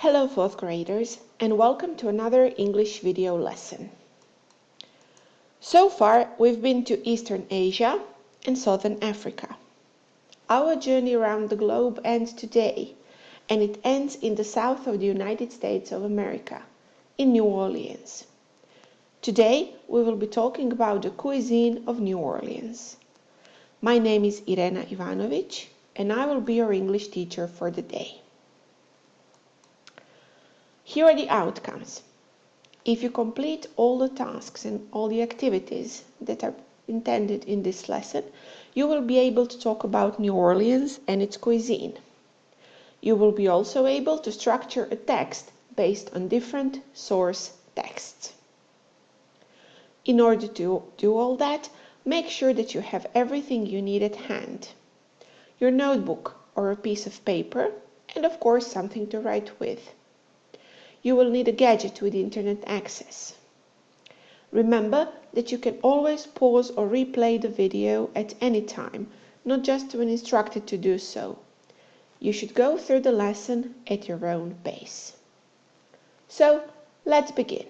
Hello fourth graders and welcome to another English video lesson. So far we've been to Eastern Asia and Southern Africa. Our journey around the globe ends today and it ends in the south of the United States of America, in New Orleans. Today we will be talking about the cuisine of New Orleans. My name is Irena and I will be your English teacher for the day. Here are the outcomes. If you complete all the tasks and all the activities that are intended in this lesson, you will be able to talk about New Orleans and its cuisine. You will be also able to structure a text based on different source texts. In order to do all that, make sure that you have everything you need at hand. Your notebook or a piece of paper, and of course something to write with. You will need a gadget with internet access. Remember that you can always pause or replay the video at any time, not just when instructed to do so. You should go through the lesson at your own pace. So, let's begin.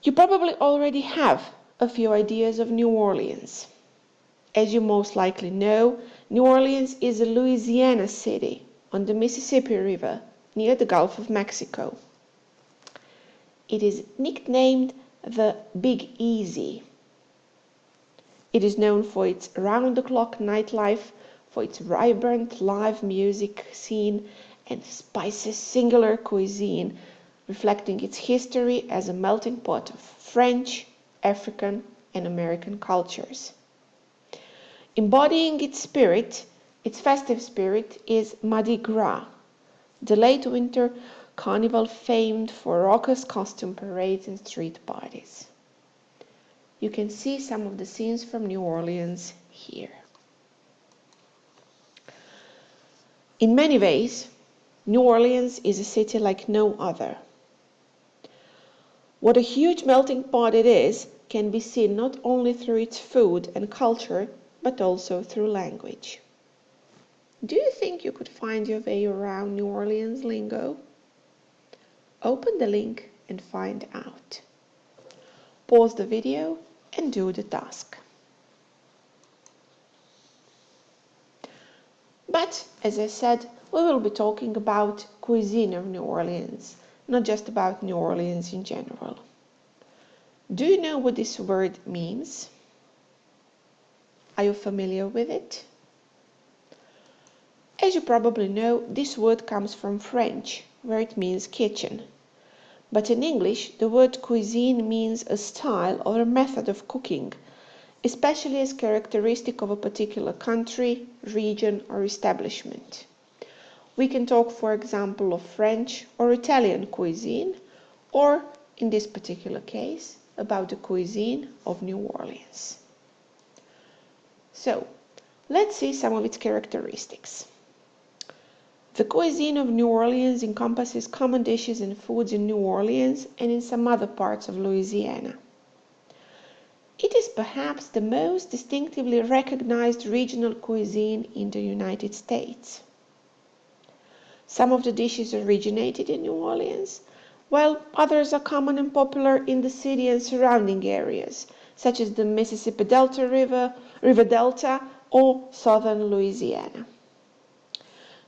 You probably already have a few ideas of New Orleans. As you most likely know, New Orleans is a Louisiana city on the Mississippi River, near the Gulf of Mexico. It is nicknamed the Big Easy. It is known for its round-the-clock nightlife, for its vibrant live music scene, and spicy singular cuisine, reflecting its history as a melting pot of French, African, and American cultures. Embodying its spirit, its festive spirit, is Mardi Gras, the late winter carnival famed for raucous costume parades and street parties. You can see some of the scenes from New Orleans here. In many ways, New Orleans is a city like no other. What a huge melting pot it is can be seen not only through its food and culture, but also through language. Do you think you could find your way around New Orleans lingo? Open the link and find out. Pause the video and do the task. But, as I said, we will be talking about cuisine of New Orleans, not just about New Orleans in general. Do you know what this word means? Are you familiar with it? As you probably know, this word comes from French, where it means kitchen. But in English, the word cuisine means a style or a method of cooking, especially as characteristic of a particular country, region, or establishment. We can talk, for example, of French or Italian cuisine, or, in this particular case, about the cuisine of New Orleans. So, let's see some of its characteristics. The cuisine of New Orleans encompasses common dishes and foods in New Orleans and in some other parts of Louisiana. It is perhaps the most distinctively recognized regional cuisine in the United States. Some of the dishes originated in New Orleans, while others are common and popular in the city and surrounding areas, such as the Mississippi Delta River Delta, or southern Louisiana.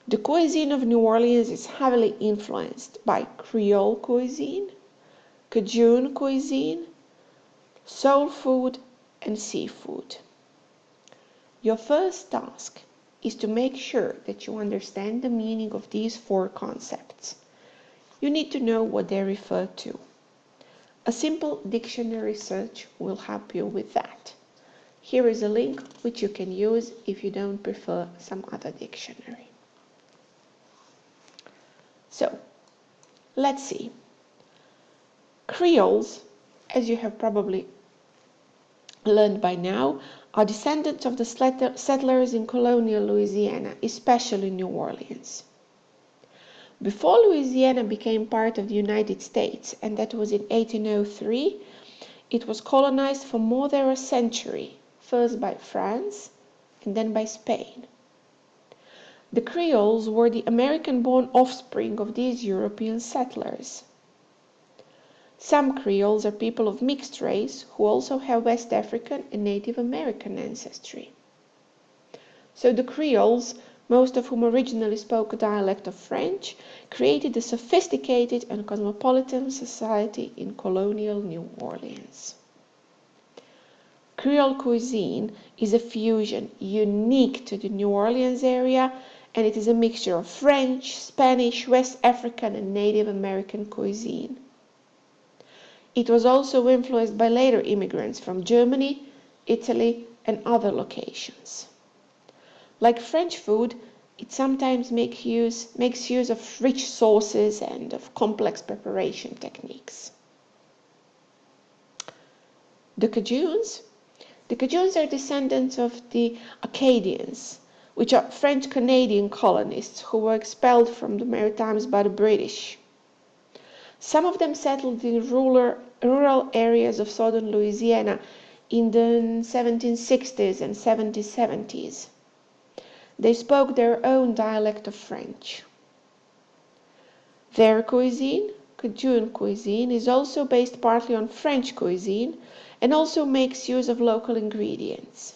The cuisine of New Orleans is heavily influenced by Creole cuisine, Cajun cuisine, soul food, and seafood. Your first task is to make sure that you understand the meaning of these four concepts. You need to know what they refer to. A simple dictionary search will help you with that. Here is a link which you can use if you don't prefer some other dictionary. So, let's see. Creoles, as you have probably learned by now, are descendants of the settlers in colonial Louisiana, especially New Orleans. Before Louisiana became part of the United States, and that was in 1803, it was colonized for more than a century, first by France and then by Spain. The Creoles were the American-born offspring of these European settlers. Some Creoles are people of mixed race who also have West African and Native American ancestry. So the Creoles, most of whom originally spoke a dialect of French, created a sophisticated and cosmopolitan society in colonial New Orleans. Creole cuisine is a fusion unique to the New Orleans area, and it is a mixture of French, Spanish, West African and Native American cuisine. It was also influenced by later immigrants from Germany, Italy and other locations. Like French food, it sometimes makes use of rich sauces and of complex preparation techniques. The Cajuns are descendants of the Acadians, which are French-Canadian colonists who were expelled from the Maritimes by the British. Some of them settled in rural areas of southern Louisiana in the 1760s and 1770s. They spoke their own dialect of French. Their cuisine, Cajun cuisine, is also based partly on French cuisine and also makes use of local ingredients.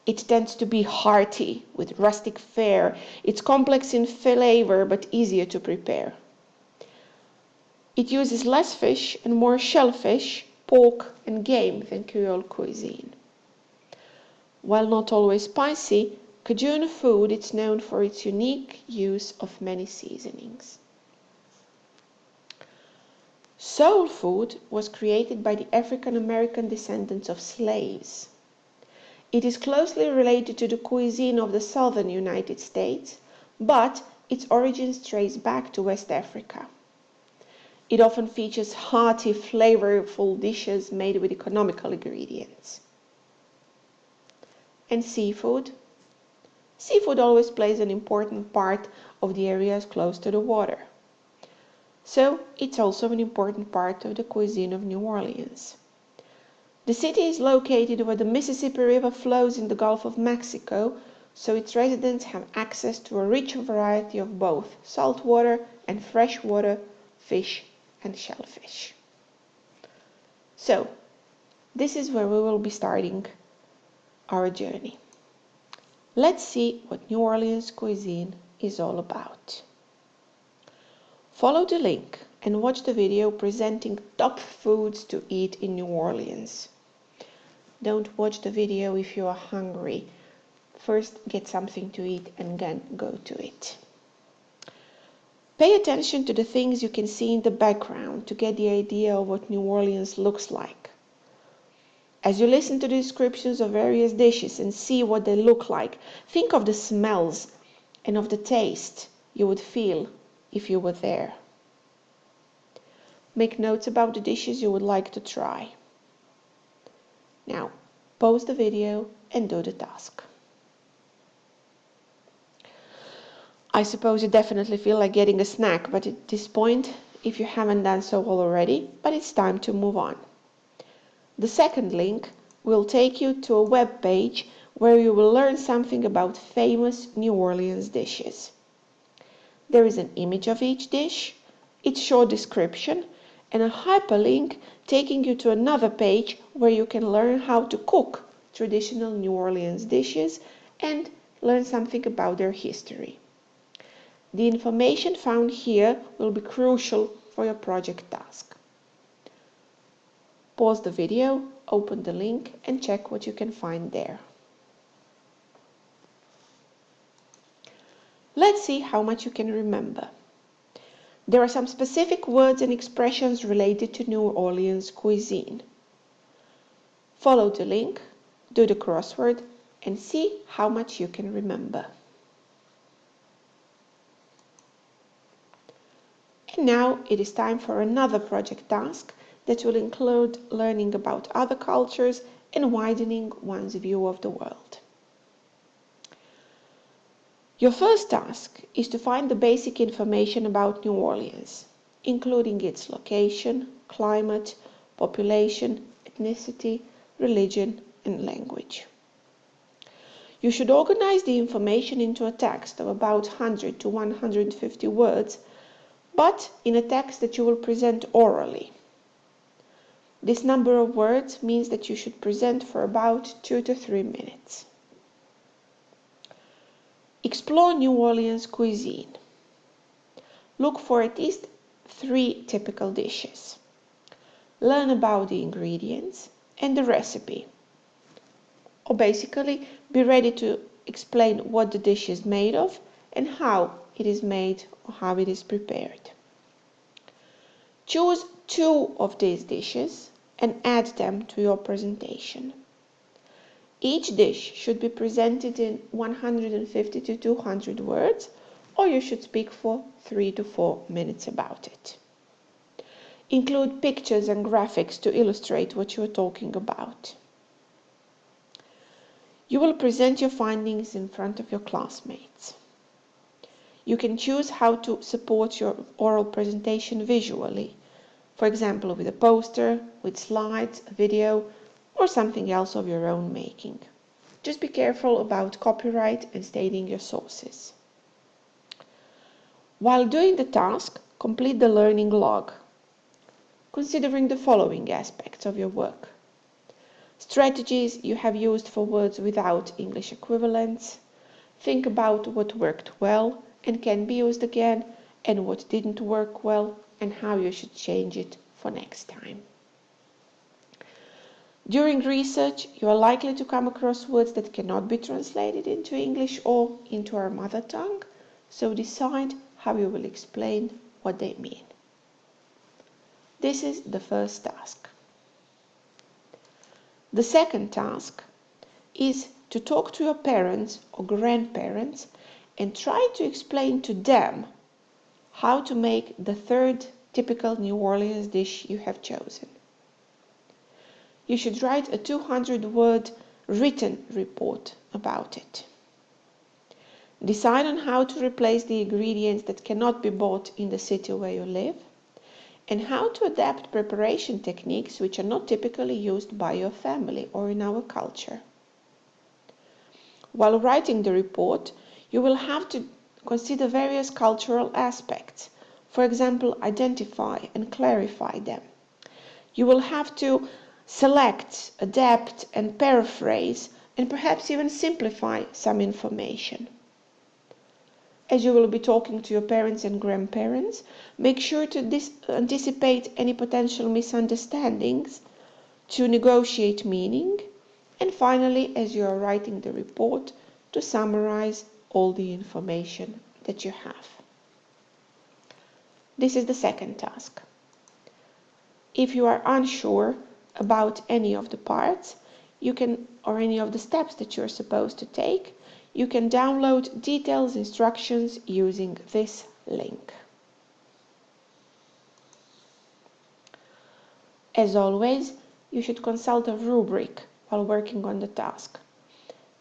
It tends to be hearty with rustic fare. It's complex in flavor but easier to prepare. It uses less fish and more shellfish, pork and game than Creole cuisine. While not always spicy, Cajun food is known for its unique use of many seasonings. Soul food was created by the African American descendants of slaves. It is closely related to the cuisine of the southern United States, but its origins trace back to West Africa. It often features hearty, flavorful dishes made with economical ingredients. And seafood? Seafood always plays an important part of the areas close to the water. So it's also an important part of the cuisine of New Orleans. The city is located where the Mississippi River flows in the Gulf of Mexico, so its residents have access to a rich variety of both saltwater and freshwater fish and shellfish. So, this is where we will be starting our journey. Let's see what New Orleans cuisine is all about. Follow the link and watch the video presenting top foods to eat in New Orleans. Don't watch the video if you are hungry. First, get something to eat and then go to it. Pay attention to the things you can see in the background to get the idea of what New Orleans looks like. As you listen to the descriptions of various dishes and see what they look like, think of the smells and of the taste you would feel if you were there. Make notes about the dishes you would like to try. Now, pause the video and do the task. I suppose you definitely feel like getting a snack, but at this point, if you haven't done so already, but it's time to move on. The second link will take you to a web page where you will learn something about famous New Orleans dishes. There is an image of each dish, its short description, and a hyperlink taking you to another page where you can learn how to cook traditional New Orleans dishes and learn something about their history. The information found here will be crucial for your project task. Pause the video, open the link and check what you can find there. Let's see how much you can remember. There are some specific words and expressions related to New Orleans cuisine. Follow the link, do the crossword and see how much you can remember. And now it is time for another project task that will include learning about other cultures and widening one's view of the world. Your first task is to find the basic information about New Orleans, including its location, climate, population, ethnicity, religion, and language. You should organize the information into a text of about 100 to 150 words, but in a text that you will present orally. This number of words means that you should present for about 2 to 3 minutes. Explore New Orleans cuisine. Look for at least 3 typical dishes. Learn about the ingredients and the recipe. Or basically, be ready to explain what the dish is made of and how it is made or how it is prepared. Choose 2 of these dishes and add them to your presentation. Each dish should be presented in 150 to 200 words, or you should speak for 3 to 4 minutes about it. Include pictures and graphics to illustrate what you are talking about. You will present your findings in front of your classmates. You can choose how to support your oral presentation visually, for example with a poster, with slides, a video, or something else of your own making. Just be careful about copyright and stating your sources. While doing the task, complete the learning log, considering the following aspects of your work: strategies you have used for words without English equivalents. Think about what worked well and can be used again, and what didn't work well and how you should change it for next time. During research, you are likely to come across words that cannot be translated into English or into our mother tongue, so decide how you will explain what they mean. This is the first task. The second task is to talk to your parents or grandparents and try to explain to them how to make the third typical New Orleans dish you have chosen. You should write a 200-word written report about it. Decide on how to replace the ingredients that cannot be bought in the city where you live, and how to adapt preparation techniques which are not typically used by your family or in our culture. While writing the report, you will have to consider various cultural aspects. For example, identify and clarify them. You will have to select, adapt, and paraphrase, and perhaps even simplify some information. As you will be talking to your parents and grandparents, make sure to anticipate any potential misunderstandings, to negotiate meaning, and finally, as you are writing the report, to summarize all the information that you have. This is the second task. If you are unsure about any of the parts, or any of the steps that you're supposed to take, you can download detailed instructions using this link. As always, you should consult a rubric while working on the task.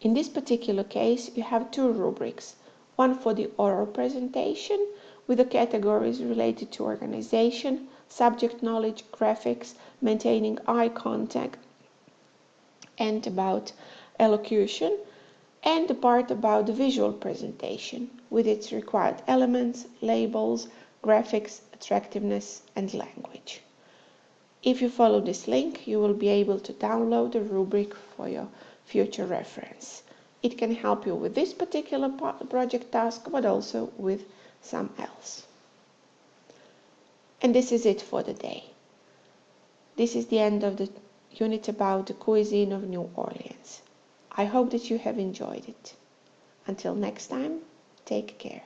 In this particular case, you have 2 rubrics, one for the oral presentation with the categories related to organization, subject knowledge, graphics, maintaining eye contact, and about elocution, and the part about the visual presentation with its required elements, labels, graphics, attractiveness, and language. If you follow this link, you will be able to download the rubric for your future reference. It can help you with this particular project task, but also with some else. And this is it for the day. This is the end of the unit about the cuisine of New Orleans. I hope that you have enjoyed it. Until next time, take care.